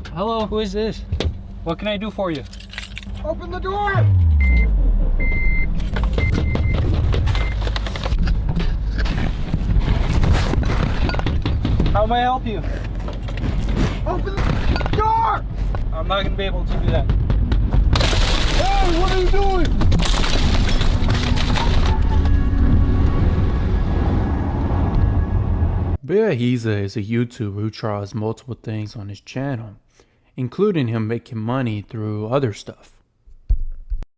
Hello, who is this? What can I do for you? Open the door! How may I help you? Open the door! I'm not gonna be able to do that. Hey, what are you doing? Beahiza is a YouTuber who tries multiple things on his channel, including him making money through other stuff.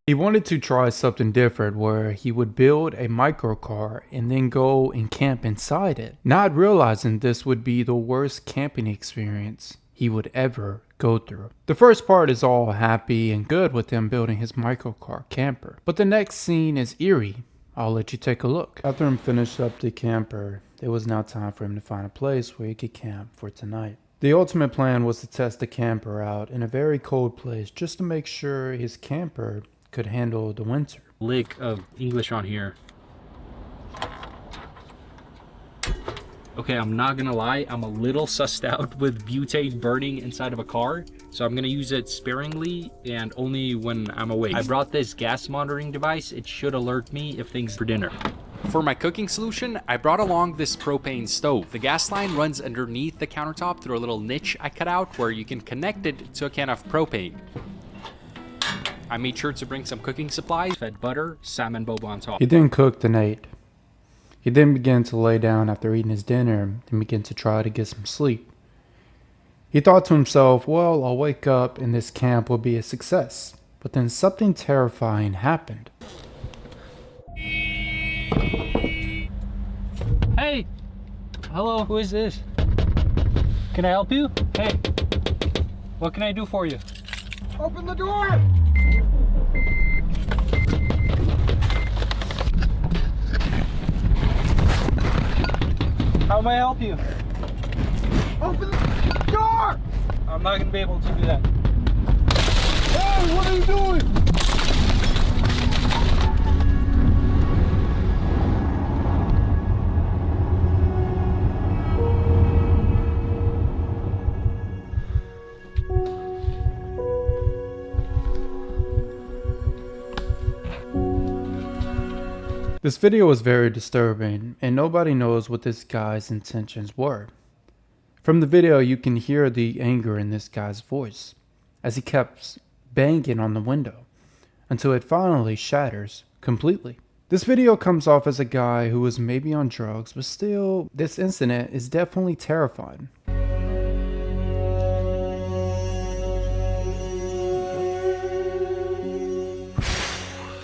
He wanted to try something different where he would build a microcar and then go and camp inside it, not realizing this would be the worst camping experience he would ever go through. The first part is all happy and good with him building his microcar camper, but the next scene is eerie. I'll let you take a look. After him finished up the camper, it was now time for him to find a place where he could camp for tonight. The ultimate plan was to test the camper out in a very cold place just to make sure his camper could handle the winter. Lick of English on here. Okay, I'm not gonna lie, I'm a little sussed out with butane burning inside of a car, so I'm gonna use it sparingly and only when I'm awake. I brought this gas monitoring device. It should alert me if things for dinner. For my cooking solution, I brought along this propane stove. The gas line runs underneath the countertop through a little niche I cut out where you can connect it to a can of propane. I made sure to bring some cooking supplies. Fed butter, salmon boba on top. He then cooked and ate. He then began to lay down after eating his dinner and began to try to get some sleep. He thought to himself, well, I'll wake up and this camp will be a success. But then something terrifying happened. Hey! Hello, who is this? Can I help you? Hey! What can I do for you? Open the door! How may I help you? Open the door! I'm not gonna be able to do that. Hey, what are you doing? This video was very disturbing, and nobody knows what this guy's intentions were. From the video, you can hear the anger in this guy's voice, as he kept banging on the window, until it finally shatters completely. This video comes off as a guy who was maybe on drugs, but still, this incident is definitely terrifying.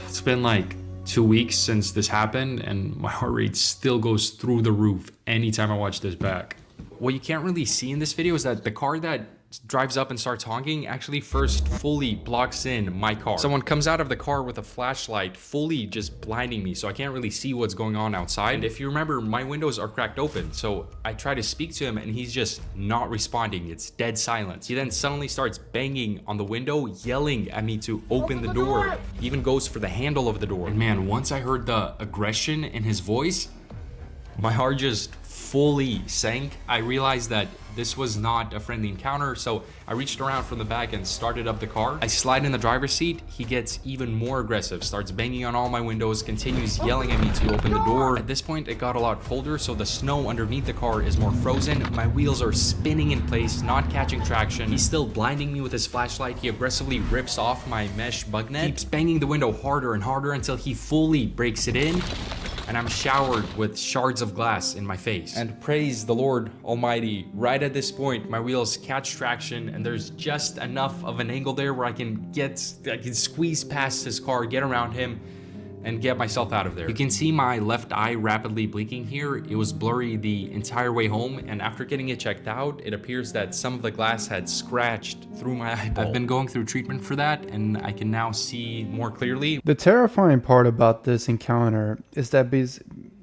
It's been like 2 weeks since this happened and my heart rate still goes through the roof anytime I watch this back. What you can't really see in this video is that the car that drives up and starts honking actually first fully blocks in my car. Someone comes out of the car with a flashlight fully just blinding me, so I can't really see what's going on outside. And if you remember, my windows are cracked open, so I try to speak to him and he's just not responding. It's dead silence. He then suddenly starts banging on the window, yelling at me to open the door. He even goes for the handle of the door. And man, once I heard the aggression in his voice, my heart just fully sank. I realized that this was not a friendly encounter, so I reached around from the back and started up the car. I slide in the driver's seat. He gets even more aggressive, starts banging on all my windows, continues yelling at me to open the door. At this point, it got a lot colder, so the snow underneath the car is more frozen. My wheels are spinning in place, not catching traction. He's still blinding me with his flashlight. He aggressively rips off my mesh bug net, keeps banging the window harder and harder until he fully breaks it in. And I'm showered with shards of glass in my face. And praise the Lord Almighty, right at this point, my wheels catch traction and there's just enough of an angle there where I can squeeze past his car, get around him, and get myself out of there. You can see my left eye rapidly blinking here. It was blurry the entire way home, and after getting it checked out, it appears that some of the glass had scratched through my eyeball. I've been going through treatment for that, and I can now see more clearly. The terrifying part about this encounter is that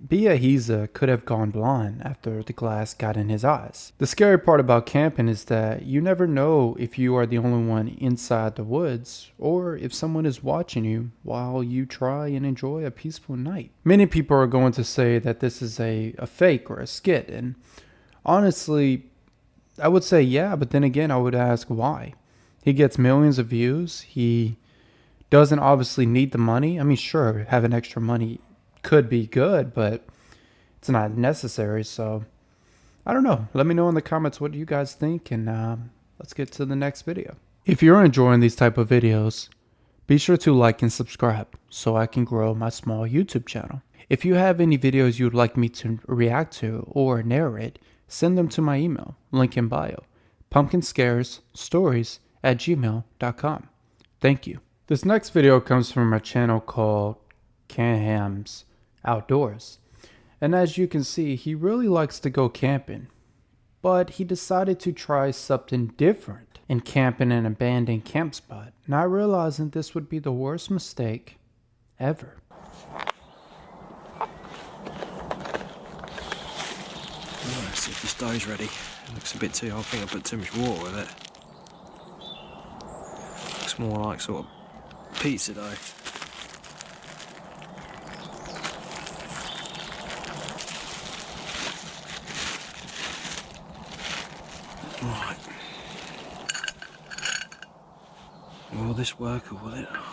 Beahiza could have gone blind after the glass got in his eyes. The scary part about camping is that you never know if you are the only one inside the woods or if someone is watching you while you try and enjoy a peaceful night. Many people are going to say that this is a fake or a skit, and honestly, I would say yeah, but then again, I would ask why. He gets millions of views. He doesn't obviously need the money. I mean, sure, having extra money could be good, but it's not necessary. So I don't know. Let me know in the comments what you guys think, and let's get to the next video. If you're enjoying these type of videos, be sure to like and subscribe so I can grow my small YouTube channel. If you have any videos you would like me to react to or narrate, send them to my email, link in bio, pumpkinscaresstories@gmail.com. Thank you. This next video comes from a channel called Canham's Outdoors. And as you can see, he really likes to go camping. But he decided to try something different and camp in an abandoned camp spot, not realizing this would be the worst mistake ever. Let's see if the dough's ready. It looks a bit too, I think I put too much water with it. Looks more like sort of pizza dough. Right. Will this work or will it not?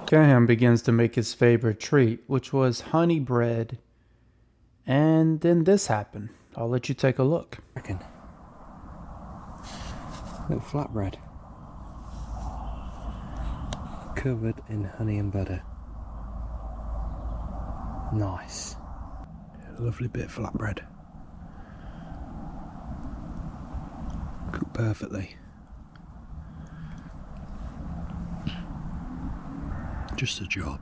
Canham begins to make his favorite treat, which was honey bread. And then this happened. I'll let you take a look. Little flatbread. Covered in honey and butter. Nice. Lovely bit of flatbread. Cooked perfectly. Just a job.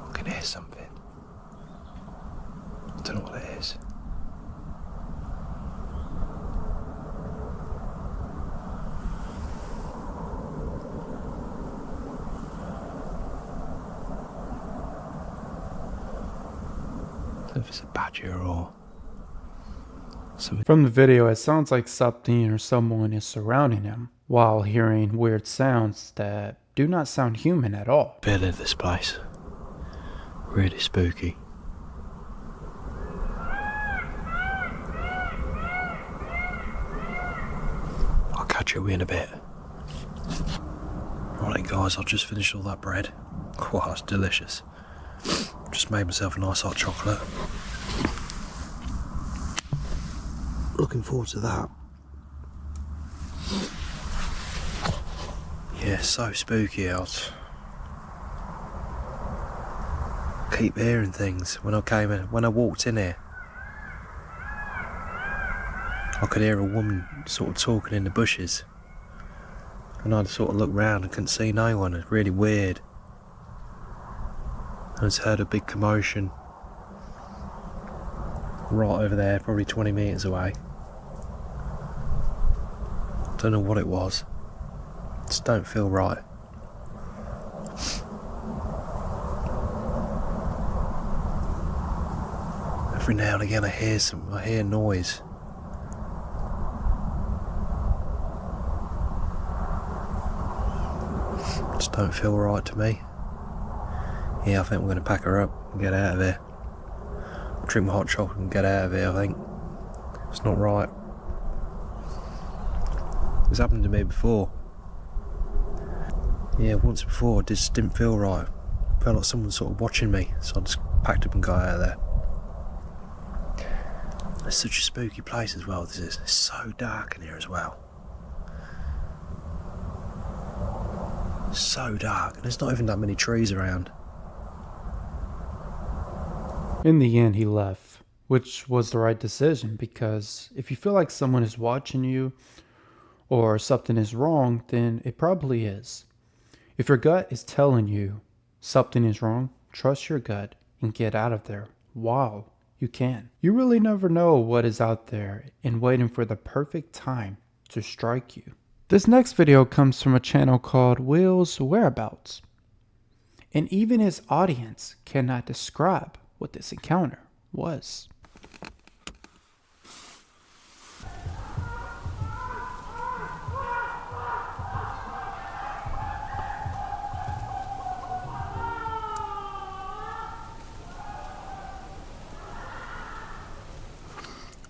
I can hear something. I don't know what it is. If it's a badger or something. From the video, it sounds like something or someone is surrounding him while hearing weird sounds that do not sound human at all. Feel of this place. Really spooky. I'll catch you in a bit. Right guys, I've just finished all that bread. Wow, it's delicious. Just made myself a nice hot chocolate. Looking forward to that. Yeah, so spooky out. Keep hearing things. When I walked in here, I could hear a woman sort of talking in the bushes. And I'd sort of look round and couldn't see no one. It's really weird. I just heard a big commotion right over there, probably 20 metres away. Don't know what it was. Just don't feel right. Every now and again I hear noise. Just don't feel right to me. Yeah, I think we're going to pack her up and get out of here. Drink my hot chocolate and get out of here, I think. It's not right. It's happened to me before. Yeah, once before, it just didn't feel right. Felt like someone was sort of watching me, so I just packed up and got out of there. It's such a spooky place as well, this is. It's so dark in here as well. So dark, and there's not even that many trees around. In the end, he left, which was the right decision, because if you feel like someone is watching you or something is wrong, then it probably is. If your gut is telling you something is wrong, trust your gut and get out of there while you can. You really never know what is out there and waiting for the perfect time to strike you. This next video comes from a channel called Will's Whereabouts, and even his audience cannot describe what this encounter was.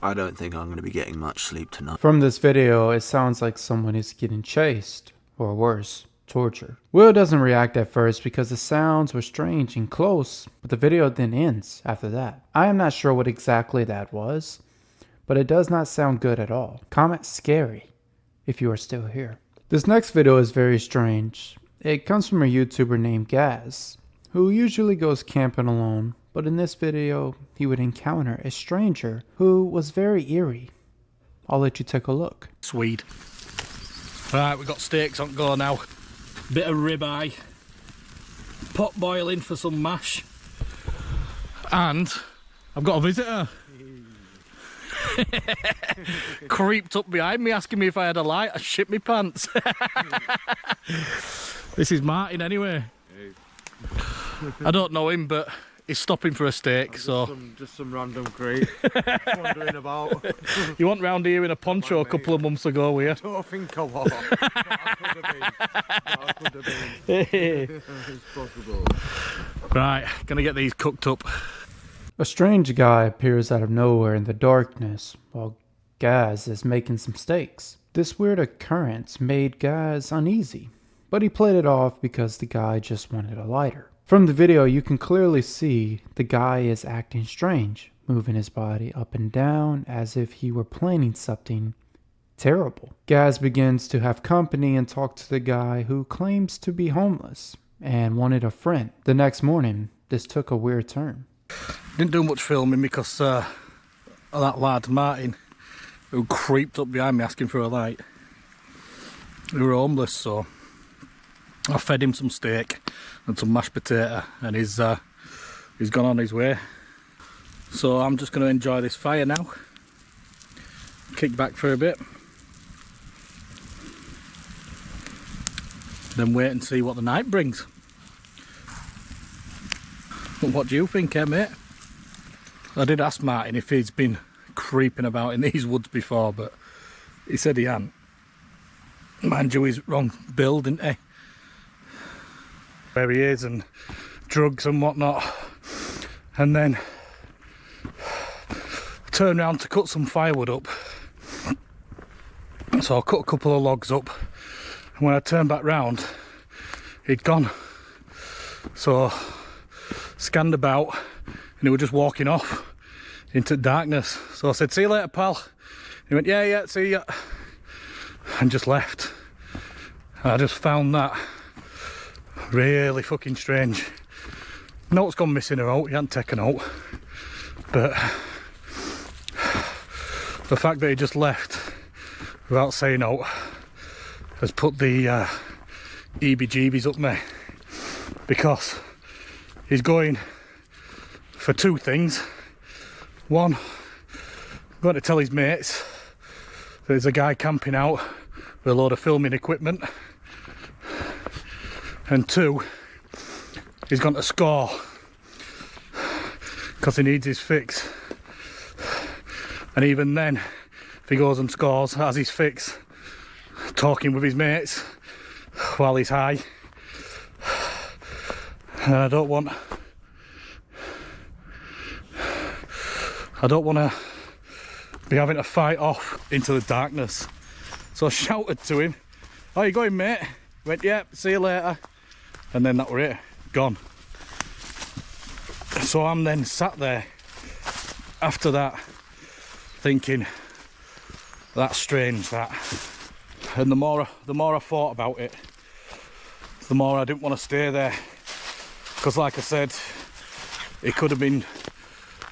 I don't think I'm going to be getting much sleep tonight. From this video, it sounds like someone is getting chased, or worse, tortured. Will doesn't react at first because the sounds were strange and close, but the video then ends after that. I am not sure what exactly that was, but it does not sound good at all. Comment scary if you are still here. This next video is very strange. It comes from a YouTuber named Gaz, who usually goes camping alone, but in this video, he would encounter a stranger who was very eerie. I'll let you take a look. Swede. Right, we've got steaks on go now. Bit of ribeye. Pot boiling for some mash. And I've got a visitor. Creeped up behind me asking me if I had a light. I shit my pants. This is Martin anyway. I don't know him, but he's stopping for a steak, so... Just some random crate. Wandering about. You went round here in a poncho a couple of months ago, were you? I don't think I was. I could have been. It's possible. Right, gonna get these cooked up. A strange guy appears out of nowhere in the darkness while Gaz is making some steaks. This weird occurrence made Gaz uneasy, but he played it off because the guy just wanted a lighter. From the video, you can clearly see the guy is acting strange, moving his body up and down as if he were planning something terrible. Gaz begins to have company and talk to the guy who claims to be homeless and wanted a friend. The next morning, this took a weird turn. Didn't do much filming because of that lad, Martin, who creeped up behind me asking for a light. We were homeless, so I fed him some steak and some mashed potato, and he's gone on his way. So I'm just going to enjoy this fire now, kick back for a bit, then wait and see what the night brings. What do you think, mate? I did ask Martin if he's been creeping about in these woods before, but he said he hadn't. Mind you, he's wrong build, isn't he? Where he is, and drugs and whatnot, and then turn around to cut some firewood up. So I cut a couple of logs up, and when I turned back round, he'd gone. So scanned about, and he was just walking off into darkness. So I said, "See you later, pal." He went, "Yeah, see ya," and just left. And I just found that really fucking strange. Note's gone missing or out, he hadn't taken out, but the fact that he just left without saying out has put the EBGBs up me, because he's going for two things. One, going to tell his mates that there's a guy camping out with a load of filming equipment, and two, he's gone to score because he needs his fix. And even then, if he goes and scores, has his fix, talking with his mates while he's high. And I don't want to be having to fight off into the darkness. So I shouted to him, "How you going, mate?" He went, "Yeah, see you later." And then that were it, gone. So I'm then sat there after that thinking, that's strange, that. And the more I thought about it, the more I didn't want to stay there, because like I said, it could have been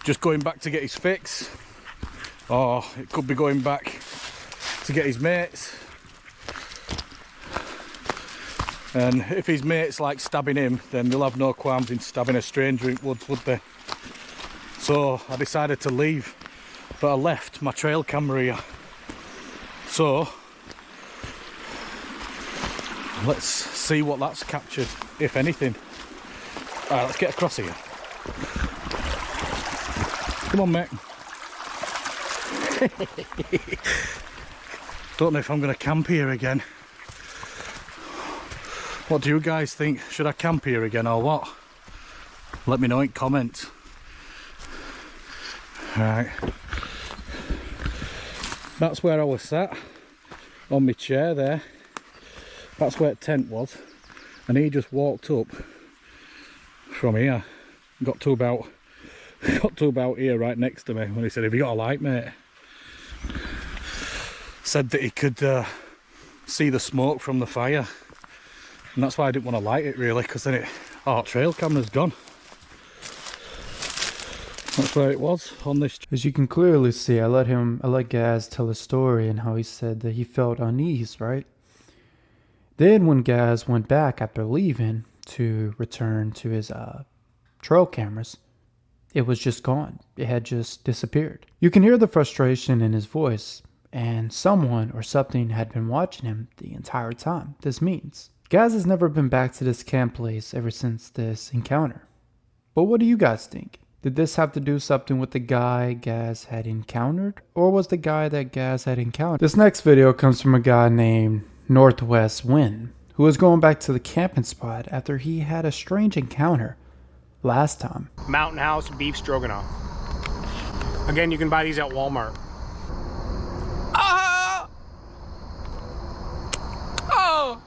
just going back to get his fix, or it could be going back to get his mates. And if his mates like stabbing him, then they'll have no qualms in stabbing a stranger in woods, would they? So I decided to leave, but I left my trail camera here. So let's see what that's captured, if anything. Alright, let's get across here. Come on, mate. Don't know if I'm going to camp here again. What do you guys think? Should I camp here again or what? Let me know in comments. Right. That's where I was sat, on my chair there. That's where the tent was. And he just walked up from here. Got to about here, right next to me, when he said, "Have you got a light, mate?" Said that he could see the smoke from the fire. And that's why I didn't want to light it, really, because then trail camera's gone. That's where it was, on this. As you can clearly see, I let Gaz tell his story and how he said that he felt unease, right? Then when Gaz went back after leaving to return to his trail cameras, it was just gone. It had just disappeared. You can hear the frustration in his voice, and someone or something had been watching him the entire time. This means Gaz has never been back to this camp place ever since this encounter. But what do you guys think? Did this have to do something with the guy Gaz had encountered? Or was the guy that Gaz had encountered? This next video comes from a guy named Northwest Wind, who was going back to the camping spot after he had a strange encounter last time. Mountain House beef stroganoff. Again, you can buy these at Walmart. Ah! Oh!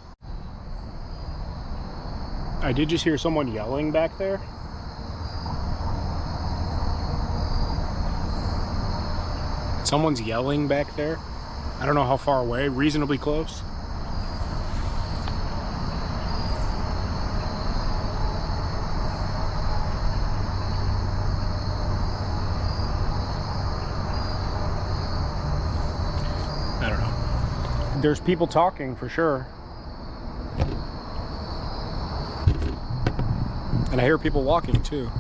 I did just hear someone yelling back there. Someone's yelling back there. I don't know how far away, reasonably close. I don't know. There's people talking for sure. And I hear people walking too.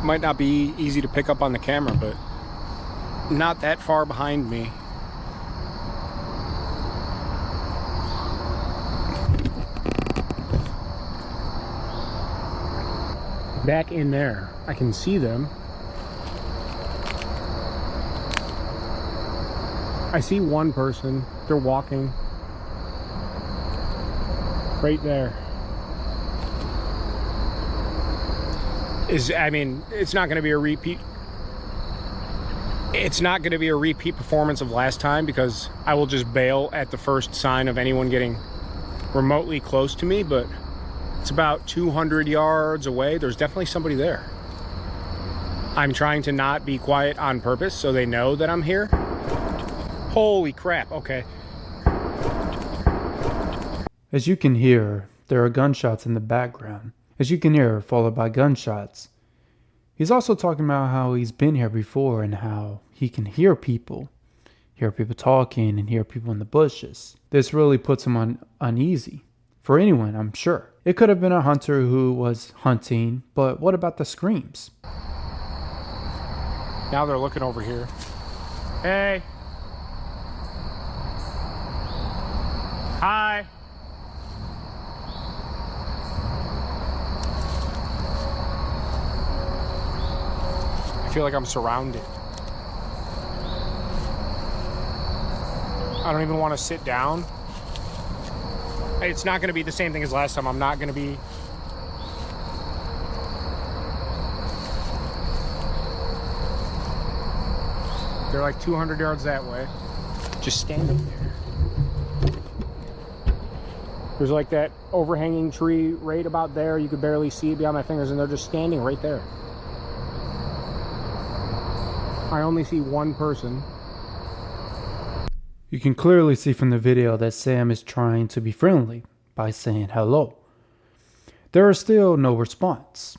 Might not be easy to pick up on the camera, but not that far behind me. Back in there, I can see them. I see one person, they're walking. Right there. I mean, it's not gonna be a repeat. It's not going to be a repeat performance of last time, because I will just bail at the first sign of anyone getting remotely close to me, but it's about 200 yards away. There's definitely somebody there. I'm trying to not be quiet on purpose so they know that I'm here. Holy crap, okay. As you can hear, there are gunshots in the background. As you can hear, followed by gunshots. He's also talking about how he's been here before and how he can hear people talking and hear people in the bushes. This really puts him uneasy. For anyone, I'm sure. It could have been a hunter who was hunting, but what about the screams? Now they're looking over here. Hey. Hi. I feel like I'm surrounded. I don't even want to sit down. It's not going to be the same thing as last time. I'm not going to be... They're like 200 yards that way. Just standing there. There's like that overhanging tree right about there. You could barely see it beyond my fingers, and they're just standing right there. I only see one person. You can clearly see from the video that Sam is trying to be friendly by saying hello. There is still no response.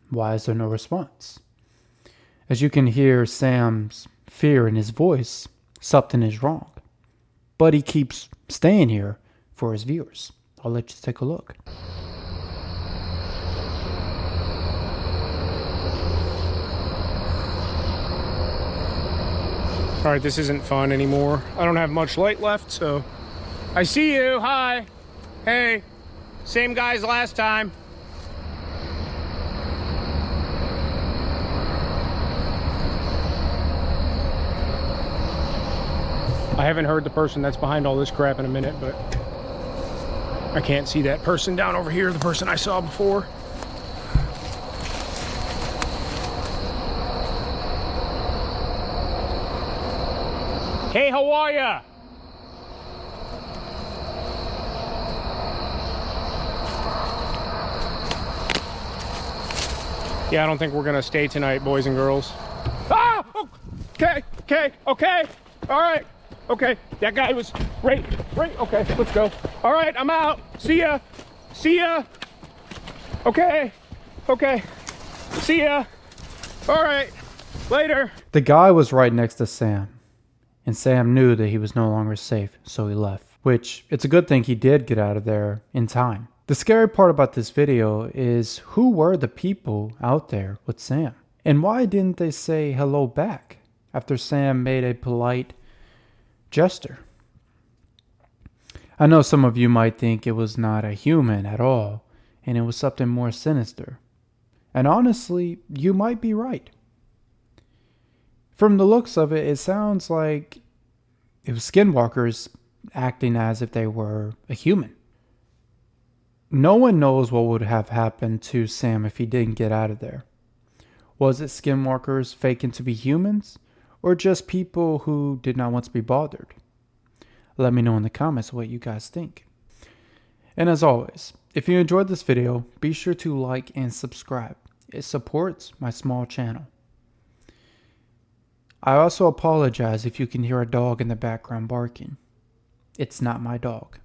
Why is there no response? As you can hear Sam's fear in his voice, something is wrong. But he keeps staying here for his viewers. I'll let you take a look. All right, this isn't fun anymore. I don't have much light left, so I see you. Hi. Hey. Same guys last time. I haven't heard the person that's behind all this crap in a minute, but I can't see that person down over here, the person I saw before. Hey, how are ya? Yeah, I don't think we're gonna stay tonight, boys and girls. Ah! Okay, okay. All right. Okay, that guy was right. Okay, let's go. All right, I'm out. See ya. Okay. See ya. All right, later. The guy was right next to Sam, and Sam knew that he was no longer safe, so he left. Which, it's a good thing he did get out of there in time. The scary part about this video is who were the people out there with Sam? And why didn't they say hello back after Sam made a polite gesture? I know some of you might think it was not a human at all, and it was something more sinister. And honestly, you might be right. From the looks of it, it sounds like it was skinwalkers acting as if they were a human. No one knows what would have happened to Sam if he didn't get out of there. Was it skinwalkers faking to be humans, or just people who did not want to be bothered? Let me know in the comments what you guys think. And as always, if you enjoyed this video, be sure to like and subscribe. It supports my small channel. I also apologize if you can hear a dog in the background barking. It's not my dog.